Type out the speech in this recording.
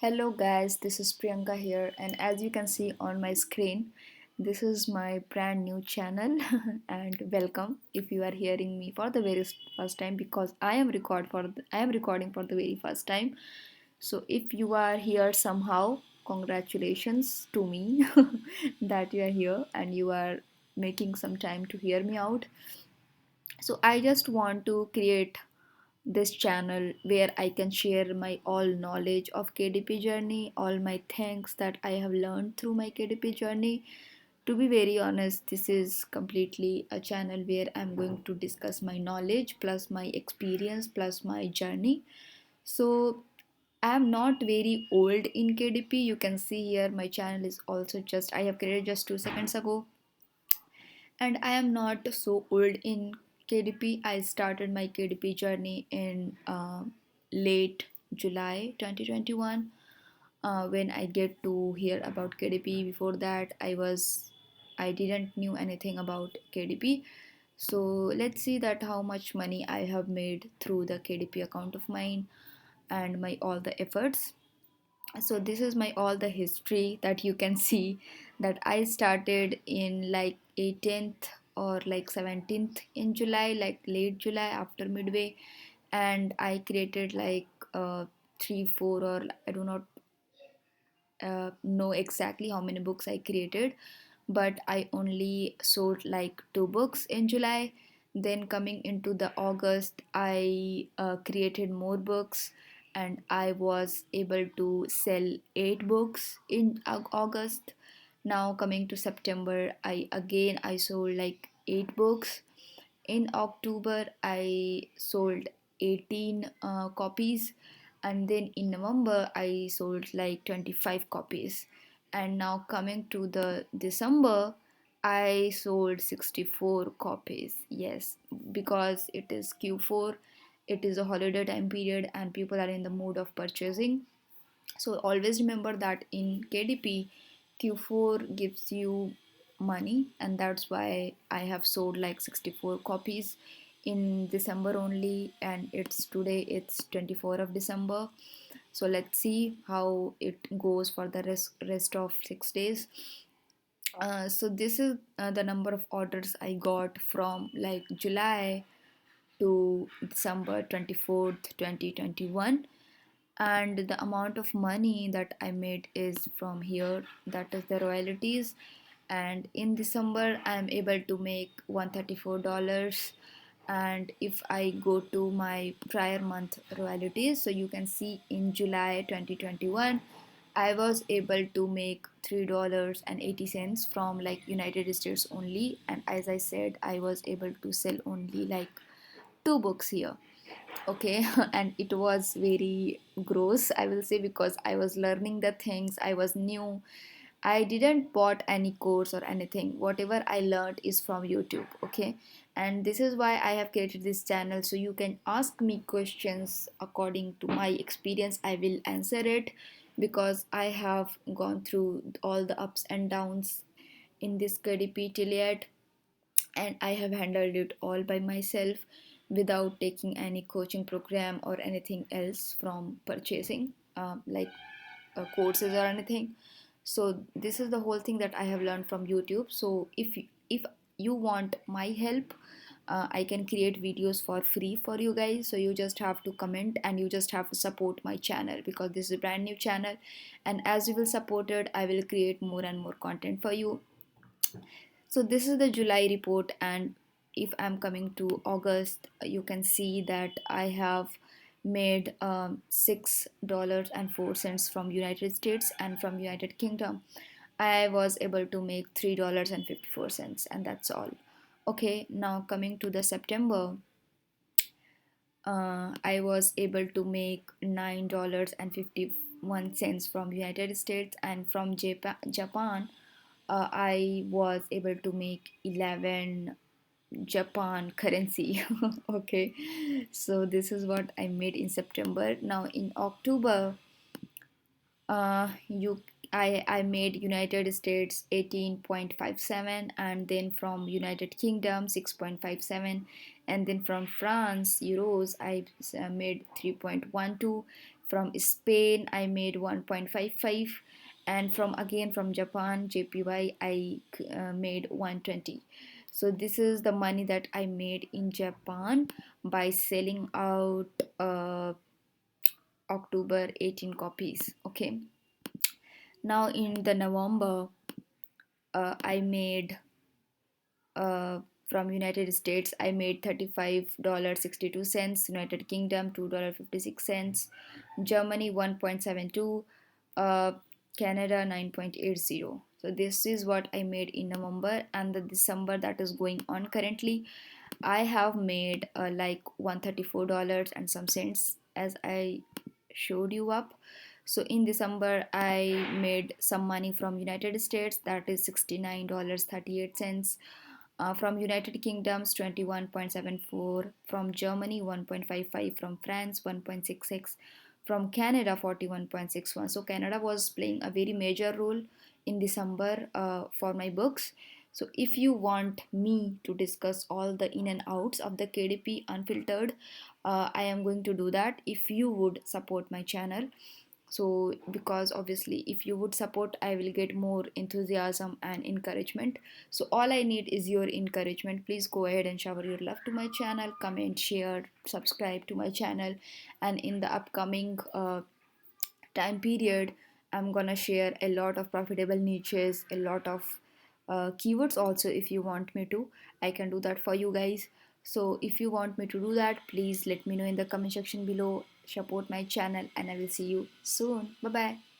Hello guys, this is Priyanka here, and as you can see on my screen, this is my brand new channel and welcome if you are hearing me for the very first time because I am recording for the very first time. So if you are here somehow, congratulations to me that you are here and you are making some time to hear me out. So I just want to create this channel where I can share my all knowledge of KDP journey, all my things that I have learned through my KDP journey. To be very honest, this is completely a channel where I'm going to discuss my knowledge plus my experience plus my journey. So I'm not very old in KDP. You can see here my channel is also just I have created just 2 seconds ago, and I am not so old in KDP. I started my KDP journey in late July 2021 when I get to hear about KDP. Before that, I didn't knew anything about KDP. So let's see that how much money I have made through the KDP account of mine and my all the efforts. So this is my all the history that you can see that I started in like 18th or like 17th in July, like late July after midway, and I created like 3 4 or I do not know exactly how many books I created, but I only sold like 2 books in July. Then coming into the August, I created more books and I was able to sell 8 books in August. Now coming to September, I sold like 8 books. In October, I sold 18 copies, and then in November, I sold like 25 copies. And now, coming to the December, I sold 64 copies. Yes, because it is Q4, it is a holiday time period, and people are in the mood of purchasing. So always remember that in KDP, Q4 gives you money, and that's why I have sold like 64 copies in December only, and it's 24th of December. So let's see how it goes for the rest of 6 days. So this is the number of orders I got from like July to December 24th, 2021, and the amount of money that I made is from here, that is the royalties. And in December I am able to make $134. And if I go to my prior month royalties, so you can see in July 2021 I was able to make $3.80 from like United States only, and as I said, I was able to sell only like 2 books here. Okay, and it was very gross, I will say, because I was learning the things, I was new. I didn't bought any course or anything. Whatever I learned is from YouTube. Okay, and this is why I have created this channel, so you can ask me questions according to my experience. I will answer it because I have gone through all the ups and downs in this KDP till yet, and I have handled it all by myself without taking any coaching program or anything else from purchasing, like courses or anything. So this is the whole thing that I have learned from YouTube. So if you want my help, I can create videos for free for you guys. So you just have to comment and you just have to support my channel because this is a brand new channel, and as you will support it, I will create more and more content for you. So this is the July report, and if I'm coming to August, you can see that I have made $6.04 from United States, and from United Kingdom I was able to make $3.54, and that's all. Okay, now coming to the September, I was able to make $9.51 from United States, and from Japan, I was able to make 11 Japan currency. Okay, so this is what I made in September. Now in October, you I made United States 18.57, and then from United Kingdom 6.57, and then from France euros I made 3.12, From Spain I made 1.55, and from Japan JPY I made 120. So this is the money that I made in Japan by selling out October 18 copies. Okay, now in the November I made uh, from United States I made $35.62, United Kingdom $2.56, Germany 1.72, uh, Canada 9.80. So this is what I made in November. And the December that is going on currently, I have made like $134 and some cents, as I showed you up. So in December I made some money from United States, that is $69.38, from United Kingdoms 21.74, from Germany 1.55, from France 1.66, from Canada 41.61. So Canada was playing a very major role in December for my books. So if you want me to discuss all the in and outs of the KDP Unfiltered, I am going to do that if you would support my channel. So because obviously if you would support, I will get more enthusiasm and encouragement. So all I need is your encouragement. Please go ahead and shower your love to my channel, comment, share, subscribe to my channel. And in the upcoming time period, I'm gonna share a lot of profitable niches, a lot of keywords also. If you want me to, I can do that for you guys. So if you want me to do that, please let me know in the comment section below. Support my channel, and I will see you soon. Bye bye.